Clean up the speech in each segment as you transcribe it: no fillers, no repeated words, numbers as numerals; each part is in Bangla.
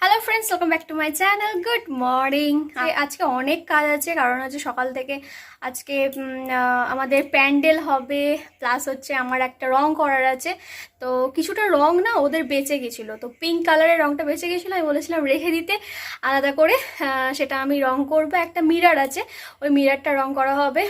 Hello friends, welcome back to my channel. Good morning. আজকে অনেক কাজ আছে, কারণ হচ্ছে সকাল থেকে আজকে আমাদের প্যান্ডেল হবে, প্লাস হচ্ছে আমার একটা রং করার আছে। তো কিছুটা রং না ওদের বেঁচে গেছিলো, তো পিঙ্ক কালারের রংটা বেঁচে গেছিলো, আমি বলেছিলাম রেখে দিতে আলাদা করে। সেটা আমি রং করবো। একটা মিরার আছে, ওই মিরারটা রং করা হবে।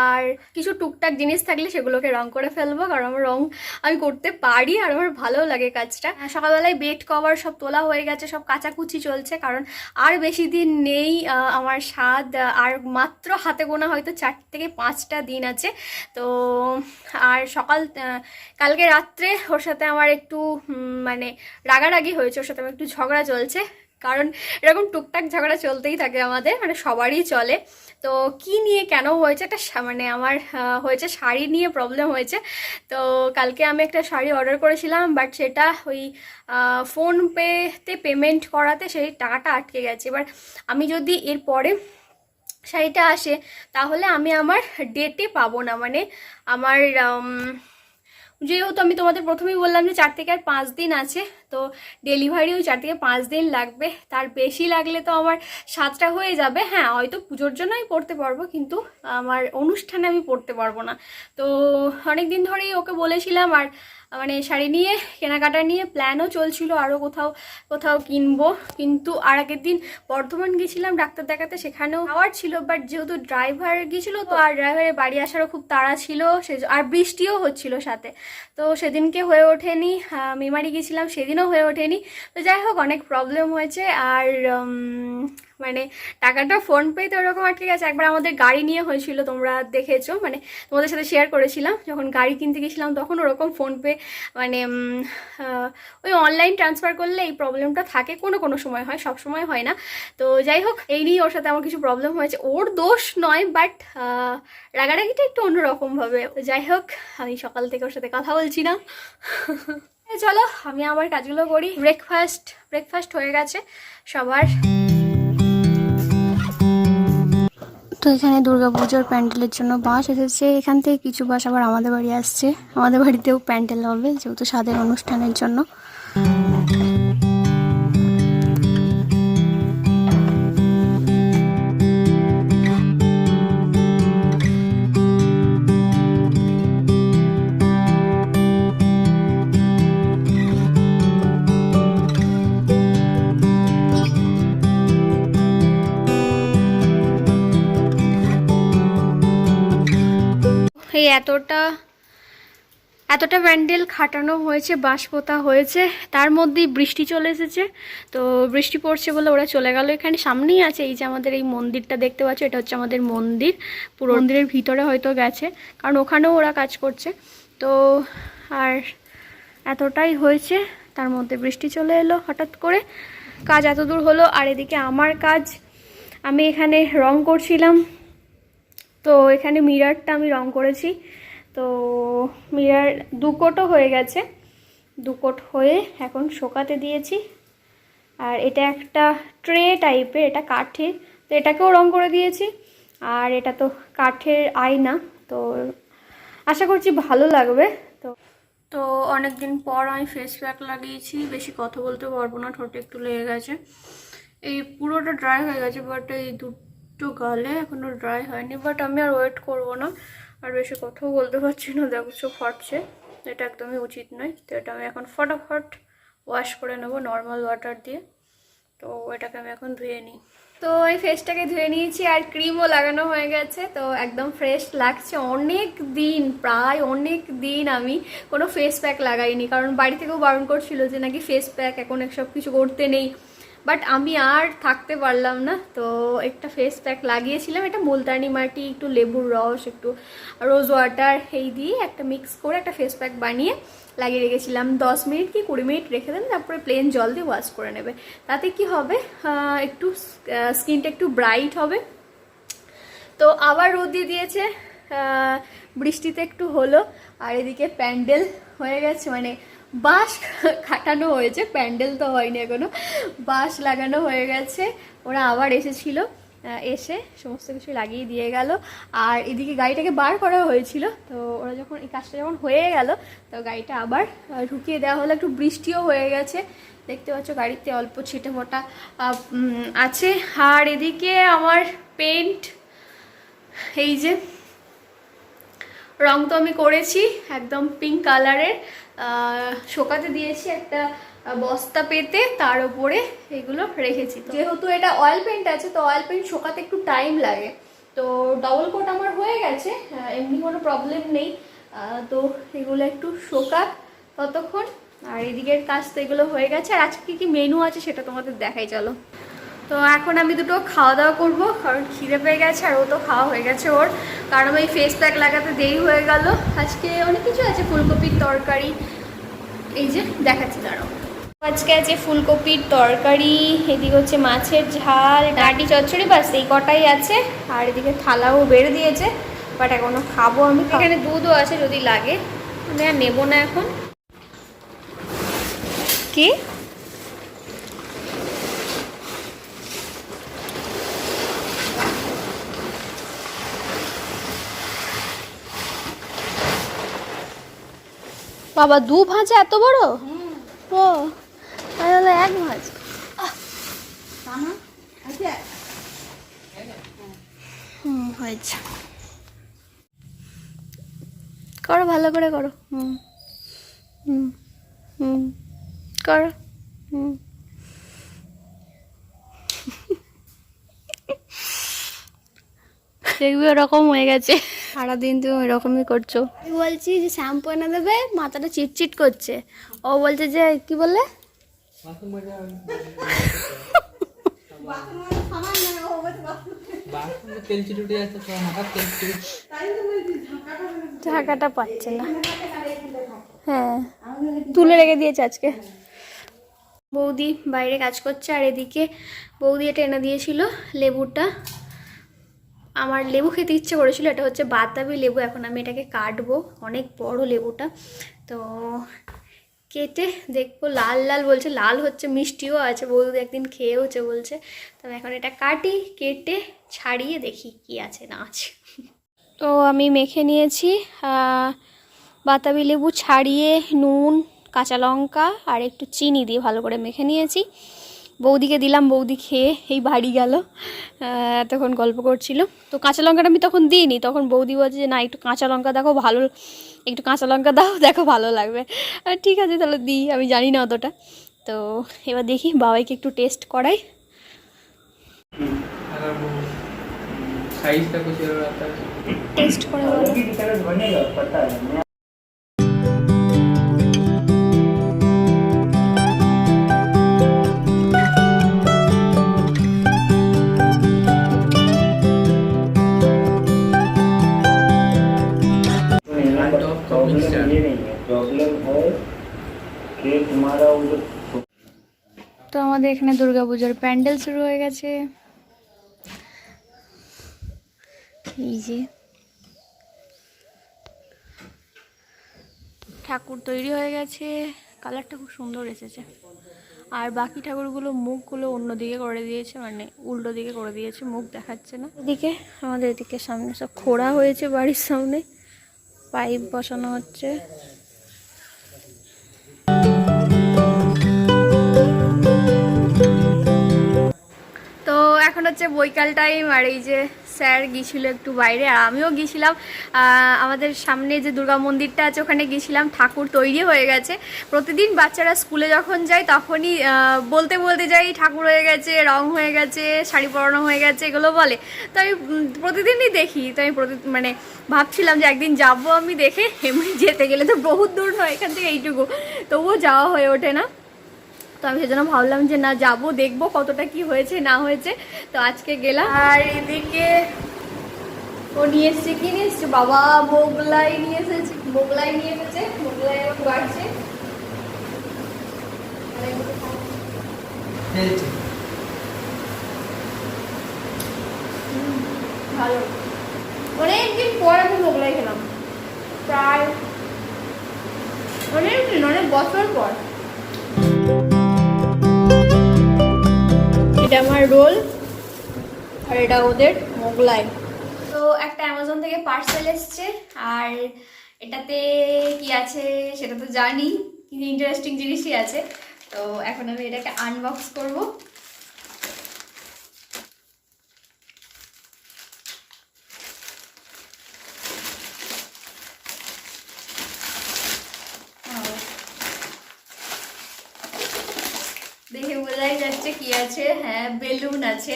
আর কিছু টুকটাক জিনিস থাকলে সেগুলোকে রং করে ফেলবো, কারণ আমার রং আমি করতে পারি আর আমার ভালো লাগে কাজটা। সকালবেলায় বেড কভার সব তোলা হয়ে গেছে, সব কাচাকুচি চলছে, কারণ আর বেশি দিন নেই আমার স্বাদ। আর মাত্র হাতে গোনা হয়তো 4 থেকে 5টা দিন আছে। তো আর কালকে রাত্রে ওর সাথে আমার একটু মানে রাগারাগি হয়েছে, ওর সাথে আমার একটু ঝগড়া চলছে। কারণ এরকম টুকটাক ঝগড়া চলতেই থাকে আমাদের, মানে সবারই চলে। তো কি নিয়ে কেন হয়েছে, একটা মানে আমার হয়েছে শাড়ি নিয়ে প্রবলেম হয়েছে। তো কালকে আমি একটা শাড়ি অর্ডার করেছিলাম, বাট সেটা ওই ফোনপেতে পেমেন্ট করাতে সেই টাকাটা আটকে গেছে। এবার আমি যদি এরপরে শাড়িটা আসে তাহলে আমি আমার ডেটে পাবো না, মানে আমার যেহেতু আমি তোমাদের প্রথমেই বললাম যে 4 থেকে আর 5 দিন আছে, তো ডেলিভারি ওই 4 থেকে 5 দিন লাগবে। তার বেশি লাগলে তো আমার 7টা হয়ে যাবে। হ্যাঁ, হয়তো পুজোর জন্য আমি পড়তে পারবো, কিন্তু আমার অনুষ্ঠানে আমি পড়তে পারবো না। তো অনেক দিন ধরেই ওকে বলেছিলাম, আর মানে শাড়ি নিয়ে কেনাকাটা নিয়ে প্ল্যানও চলছিল আরও কোথাও কোথাও কিনবো। কিন্তু আর আগের দিন বর্ধমান গেছিলাম ডাক্তার দেখাতে, সেখানেও যাওয়ার ছিল, বাট যেহেতু ড্রাইভার গিয়েছিলো, তো আর ড্রাইভারের বাড়ি আসারও খুব তাড়া ছিল, আর বৃষ্টিও হচ্ছিল সাথে। তো সেদিনকে হয়ে ওঠেনি। মেমারি গেছিলাম, সেদিনও হয়ে ওঠেনি। তো যাই হোক, অনেক প্রবলেম হয়েছে। আর মানে টাকাটা ফোনপেতে ওরকম আটকে গেছে। একবার আমাদের গাড়ি নিয়ে হয়েছিল, তোমরা দেখেছো, মানে তোমাদের সাথে শেয়ার করেছিলাম, যখন গাড়ি কিনতে গেছিলাম তখন ওরকম ফোনপে মানে ওই অনলাইন ট্রান্সফার করলে এই প্রবলেমটা থাকে, কোনো কোনো সময় হয়, সব সময় হয় না। তো যাই হোক, এই নিয়ে ওর সাথে আমার কিছু প্রবলেম হয়েছে, ওর দোষ নয়, বাট রাগারাগিটা একটু অন্যরকমভাবে। তো যাই হোক, আমি সকাল থেকে ওর সাথে কথা বলছি না। চলো আমি আমার কাজগুলো করি। ব্রেকফাস্ট হয়ে গেছে সবার। তো এখানে দুর্গাপুজোর প্যান্ডেলের জন্য বাস এসেছে, এখান থেকে কিছু বাস আবার আমাদের বাড়ি আসছে। আমাদের বাড়িতেও প্যান্ডেল হবে, যেহেতু স্বাদের অনুষ্ঠানের জন্য। এই এতটা প্যান্ডেল খাটানো হয়েছে, বাঁশ পোতা হয়েছে, তার মধ্যেই বৃষ্টি চলে এসেছে। তো বৃষ্টি পড়ছে বলে ওরা চলে গেল। এখানে সামনেই আছে এই যে আমাদের এই মন্দিরটা দেখতে পাচ্ছ, এটা হচ্ছে আমাদের মন্দির। পুরো মন্দিরের ভিতরে হয়তো গেছে, কারণ ওখানেও ওরা কাজ করছে। তো আর এতটাই হয়েছে, তার মধ্যে বৃষ্টি চলে এলো হঠাৎ করে। কাজ এত দূর হলো, আর এদিকে আমার কাজ, আমি এখানে রং করছিলাম। তো এখানে মিরারটা আমি রং করেছি। তো মিরার 2 কোটও হয়ে গেছে, 2 কোট হয়ে এখন শোকাতে দিয়েছি। আর এটা একটা ট্রে টাইপের, এটা কাঠের, তো এটাকেও রং করে দিয়েছি। আর এটা তো কাঠের আয়না, তো আশা করছি ভালো লাগবে। তো তো অনেক দিন পর আমি ফেস প্যাক লাগিয়েছি, বেশি কথা বলতে পারবো না, ঠোঁটে একটু লেগে গেছে। এই পুরোটা ড্রাই হয়ে গেছে, বাট এই দুটো গালে এখনো ড্রাই হয়নি। বাট আমি আর ওয়েট করবো না, আর বেশি কথাও বলতে পারছি না, দেখছো ফাটছে, এটা একদমই উচিত নয়। তো এটা আমি এখন ফটাফট ওয়াশ করে নেবো নর্মাল ওয়াটার দিয়ে। তো এটাকে আমি এখন ধুয়ে নিই। তো এই ফেসটাকে ধুয়ে নিয়েছি, আর ক্রিমও লাগানো হয়ে গেছে, তো একদম ফ্রেশ লাগছে। প্রায় অনেক দিন আমি কোনো ফেস প্যাক লাগাইনি, কারণ বাড়ি থেকেও বারণ করছিল যে নাকি ফেস প্যাক এখন সব কিছু করতে নেই। বাট আমি আর থাকতে পারলাম না, তো একটা ফেস প্যাক লাগিয়েছিলাম। এটা মুলতানি মাটি, একটু লেবুর রস, একটু রোজ ওয়াটার, এই দিয়ে একটা মিক্স করে একটা ফেস প্যাক বানিয়ে লাগিয়ে রেখেছিলাম। 10 মিনিট কি 20 মিনিট রেখে দেন, তারপরে প্লেন জল দিয়ে ওয়াশ করে নেবে। তাতে কি হবে, একটু স্কিনটা একটু ব্রাইট হবে। তো আবার রোদ দিয়ে দিয়েছে, বৃষ্টিতে একটু হলো। আর এদিকে প্যান্ডেল হয়ে গেছে, মানে বাঁশ কাটানো হয়েছে, প্যান্ডেল তো হয়নি এখনো, বাঁশ লাগানো হয়ে গেছে। ওরা আবার এসেছিল, এসে সমস্ত কিছু লাগিয়ে দিয়ে গেল। আর এদিকে গাড়িটাকে বার করা হয়েছিল, তো ওরা যখন এই কাজটা যখন হয়ে গেল তো গাড়িটা আবার ঢুকিয়ে দেওয়া হলো। একটু বৃষ্টিও হয়ে গেছে, দেখতে পাচ্ছ গাড়িতে অল্প ছিটে ফোটা আছে। আর এদিকে আমার পেন্ট, এই যে রং তো আমি করেছি একদম পিঙ্ক কালারের, শোকাতে দিয়েছি একটা বস্তা পেতে, তার উপরে এগুলো রেখেছি। যেহেতু এটা অয়েল পেন্ট আছে তো অয়েল পেন্ট শোকাতে একটু টাইম লাগে, তো ডবল কোট আমার হয়ে গেছে, এমনি কোনো প্রবলেম নেই। তো এগুলো একটু শোকাক ততক্ষণ। আর এদিকের কাজ তো এগুলো হয়ে গেছে। আর আজকে কি মেনু আছে সেটা তোমাদের দেখাই, চলো। তো এখন আমি দুটো খাওয়া দাওয়া করবো, কারণ খিদে পেয়ে গেছে আর ও তো খাওয়া হয়ে গেছে ওর, কারণ এই ফেস প্যাক লাগাতে দেরি হয়ে গেল। আজকে অনেক কিছু আছে, ফুলকপির তরকারি, এই যে দেখাচ্ছি দাঁড়াও। আজকে আছে ফুলকপির তরকারি, এদিকে হচ্ছে মাছের ঝাল, ডাঁটি চচ্চড়ি, বাস এই কটাই আছে। আর এদিকে থালাও বেড়ে দিয়েছে, বাট এখনো খাবো আমি। এখানে দুধও আছে যদি লাগে, আমি আর নেবো না এখন। কি বাবা, দু ভাঁজা এত বড়? ও আমি হলো এক ভাঁজ। হয়েছে, করো ভালো করে করো। হুম হুম হুম করো। হুম দেখবি ওরকম হয়ে গেছে, সারাদিন তুমি ওরকমই করছো। আমি বলছি যে শ্যাম্পু এনে দেবে, মাথাটা চিটচিট করছে। ও বলছে যে কি বললে, ঢাকাটা পাচ্ছে না। হ্যাঁ তুলে রেখে দিয়েছে আজকে। বৌদি বাইরে কাজ করছে, আর এদিকে বৌদি এটা এনে দিয়েছিল লেবুটা। আমার লেবু খেতে ইচ্ছে করেছিল, এটা হচ্ছে বাতাবি লেবু। এখন আমি এটাকে কাটবো, অনেক বড় লেবুটা, তো কেটে দেখবো। লাল লাল বলছে, লাল হচ্ছে, মিষ্টিও আছে, বৌদি একদিন খেয়েওছে বলছে। তবে এখন এটা কাটি, কেটে ছাড়িয়ে দেখি কি আছে না আছে। তো আমি মেখে নিয়েছি বাতাবি লেবু, ছাড়িয়ে নুন, কাঁচা লঙ্কা আর একটু চিনি দিয়ে ভালো করে মেখে নিয়েছি। বৌদিকে দিলাম, বৌদি খেয়ে এই বাড়ি গেল, এতক্ষণ গল্প করছিল। তো কাঁচা লঙ্কাটা আমি তখন দিইনি, তখন বৌদি বলছে যে না একটু কাঁচা লঙ্কা দেখো ভালো, একটু কাঁচা লঙ্কা দাও, দেখো ভালো লাগবে। ঠিক আছে তাহলে দিই, আমি জানি না অতটা। তো এবার দেখি বাবাইকে একটু টেস্ট করাই। টেস্ট করে তো আমাদের এখানে দুর্গাপূজার প্যান্ডেল শুরু হয়ে গেছে। এই যে ঠাকুর তৈরি হয়ে গেছে, কালারটা খুব সুন্দর এসেছে। আর বাকি ঠাকুরগুলো মুখগুলো অন্যদিকে করে দিয়েছে, মানে উল্টো দিকে করে দিয়েছে, মুখ দেখাচ্ছে না। এদিকে আমাদের এদিকে সামনে সব খোঁড়া হয়েছে, বাড়ির সামনে পাইপ বসানো হচ্ছে। তো এখন হচ্ছে বৈকাল টাইম, আর এই যে স্যার গিয়েছিল একটু বাইরে, আর আমিও গিয়েছিলাম। আমাদের সামনে যে দুর্গা মন্দিরটা আছে ওখানে গিয়েছিলাম, ঠাকুর তৈরি হয়ে গেছে। প্রতিদিন বাচ্চারা স্কুলে যখন যায় তখনই বলতে বলতে যাই ঠাকুর হয়ে গেছে, রং হয়ে গেছে, শাড়ি পরানো হয়ে গেছে, এগুলো বলে। তো আমি প্রতিদিনই দেখি, তো আমি মানে ভাবছিলাম যে একদিন যাব আমি দেখে। এমনি যেতে গেলে তো বহুত দূর নয় এখান থেকে, এইটুকু, তবুও যাওয়া হয়ে ওঠে না। তো আমি সেজন্য ভাবলাম যে না যাবো, দেখবো কতটা কি হয়েছে না হয়েছে। তো আজকে গেলাম। আর এদিকে ও নিয়ে এসছে, কি নিয়ে এসছে বাবা, মোগলাই নিয়ে এসেছে, মোগলাই নিয়ে এসেছে, মোগলাই বাড়ছে। ভালো, অনেকদিন পর আমি মোগলাই খেলাম, প্রায় অনেকদিন, অনেক বছর পর। এটা আমার রোল, আর এটা ওদের মোগলাই। তো একটা অ্যামাজন থেকে পার্সেল এসছে, আর এটাতে কি আছে সেটা তো জানি, কিন্তু ইন্টারেস্টিং জিনিসই আছে। তো এখন আমি এটাকে আনবক্স করব। দেখে বোঝাই যাচ্ছে কি আছে। হ্যাঁ, বেলুন আছে,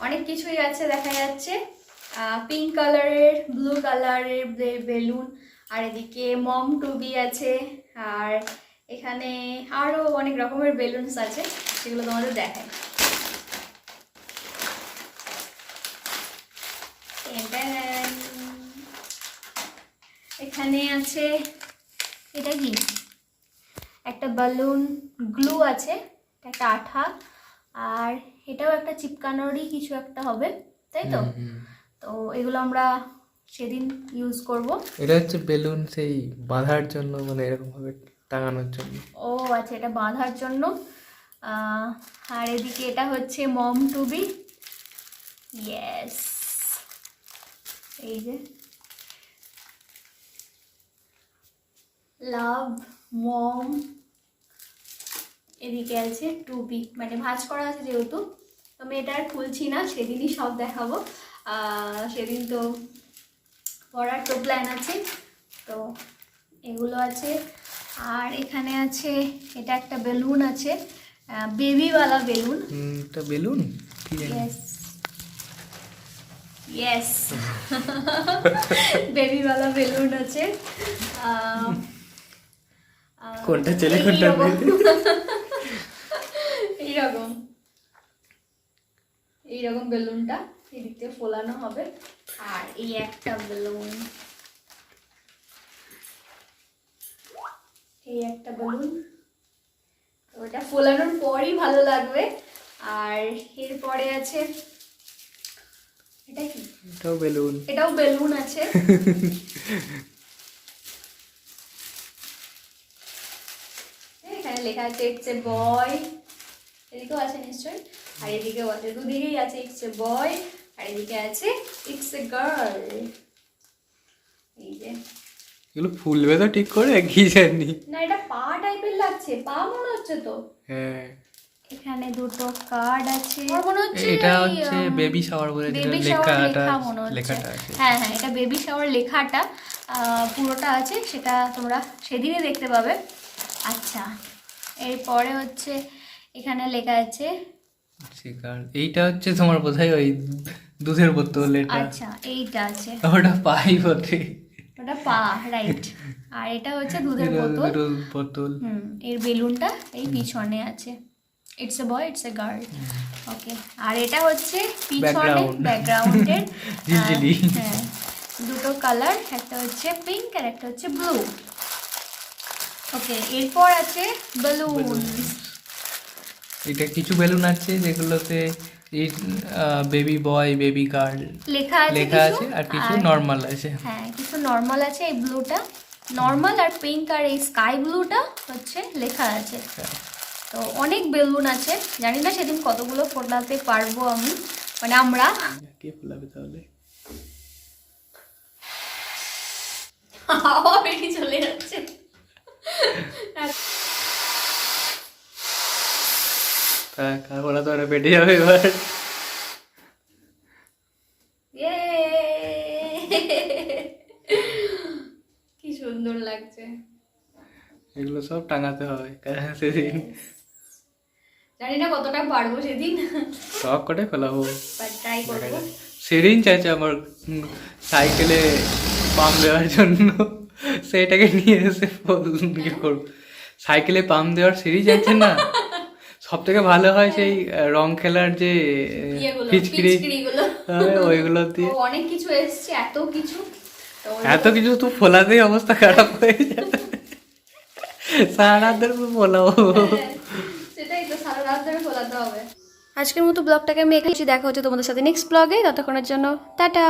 অনেক কিছুই আছে দেখা যাচ্ছে। পিঙ্ক কালারের, ব্লু কালারের বেলুন, আর এদিকে মম টুবি আছে, আর এখানে আরও অনেক রকমের বেলুনস আছে, সেগুলো তোমাদের দেখাই। এখানে আছে, এটা কি, একটা বালুন গ্লু আছে, একটা আঠা, আর এটাও একটা চিপকানোরই কিছু একটা হবে, তাই তো? তো এগুলো আমরা সেদিন ইউজ করব। এটা হচ্ছে বেলুন সেই বাঁধার জন্য, মানে এরকম ভাবে টাঙানোর জন্য। ও আচ্ছা, এটা বাঁধার জন্য। আর এদিকে এটা হচ্ছে মম টুবি। ইয়েস, এই যে লাভ মম। এদিকে আছে টুবি, মানে ভাঁজ করা আছে যেহেতু, আমি এটা আর খুলছি না, সেদিনই সব দেখাবো। সেদিন তো পড়ার তো প্ল্যান আছে, তো এগুলো আছে। আর এখানে আছে, এটা একটা বেলুন আছে, বেবিওয়ালা বেলুন। এটা বেলুন কি জানি। ইয়েস ইয়েস, বেবিওয়ালা বেলুন আছে। কোনটা ছেলে কোনটা মেয়ে? এইরকম এইরকম বেলুনটা এদিক থেকে ফোলানো হবে। আর এই একটা বেলুন, এই একটা বেলুন, তো ওটা ফোলানোর পরই ভালো লাগবে। আর এরপরে আছে, এটা কি? এটাও বেলুন। এটাও বেলুন আছে। এখানে লেখা আছে ইটস এ বয়, এদিকেও আছে নিশ্চয়ই, আর এদিকেও আছে, দুদিকেই আছে ইটস এ বয়, আর এদিকে আছে ইটস এ গার্ল। এই যে এগুলো ফুলবে তো ঠিক করে, কি জানি। না, এটা পা টাইপের লাগছে, পা মনে হচ্ছে তো। হ্যাঁ, এখানে দুটো কার্ড আছে, মনে হচ্ছে এটা হচ্ছে বেবি শাওয়ার বলে বেবি শাওয়ার লেখা মনে হচ্ছে। হ্যাঁ হ্যাঁ, এটা বেবি শাওয়ার লেখাটা পুরোটা আছে, সেটা তোমরা সেদিনই দেখতে পাবে। আচ্ছা, এরপরে হচ্ছে এখানে লেখা আছে, এইটা হচ্ছে তোমার বোধহয় ওই দুধের বোতল। এটা আচ্ছা এইটা আছে, ওটা পাই বটে, ওটা পা, রাইট। আর এটা হচ্ছে দুধের বোতল। এর বেলুনটা এই পিছনে আছে, it's a boy, it's a girl. Okay, আর এটা হচ্ছে পিছনে ব্যাকগ্রাউন্ডের হ্যাঁ, দুটো কালার, একটা হচ্ছে পিঙ্ক আর একটা হচ্ছে ব্লু। ওকে, এরপর আছে বেলুন। এটা কিছু বেলুন আছে যেগুলোতে বেবি বয়, বেবি গার্ল লেখা আছে, আর কিছু নর্মাল আছে। হ্যাঁ, কিছু নর্মাল আছে, এই ব্লুটা নর্মাল, আর পিঙ্ক আর এই স্কাই ব্লুটা হচ্ছে লেখা আছে। তো অনেক বেলুন আছে, জানি না সেদিন কতগুলো ফোটাতে পারবো আমি, মানে আমরা। কে ফোলাবে তাহলে? হাওয়া বেরিয়ে চলে যাচ্ছে। কার ফোলা তো ওরা বেটে যাবে এবার। কি সুন্দর লাগছে। এগুলো সব টাঙাতে হবে সেদিন, জানি না কতটা পারবো সেদিন, সব কটাই ফেলাবো, ট্রাই করবো। সেদিন চাইছে আমার সাইকেলে পাম্প দেওয়ার জন্য, সেটাকে নিয়ে এসে করবো। সাইকেলে পাম্প দেওয়ার সিরিজ আছে না, সব থেকে ভালো হয় সেই রং খেলার যে পিচকিরি, ওইগুলো দিয়ে অনেক কিছু এসছে, এত কিছু তো ফোলাতেই অবস্থা খারাপ হয়ে যাবে। সারা রাত ধরে ফোলাবো, সেটাই তো, সারা রাত ধরে ফোলাতে হবে। আজকের মতো ব্লগটাকে আমি এখানে দেখা হচ্ছে তোমাদের সাথে নেক্সট ব্লগে, ততক্ষণের জন্য টাটা।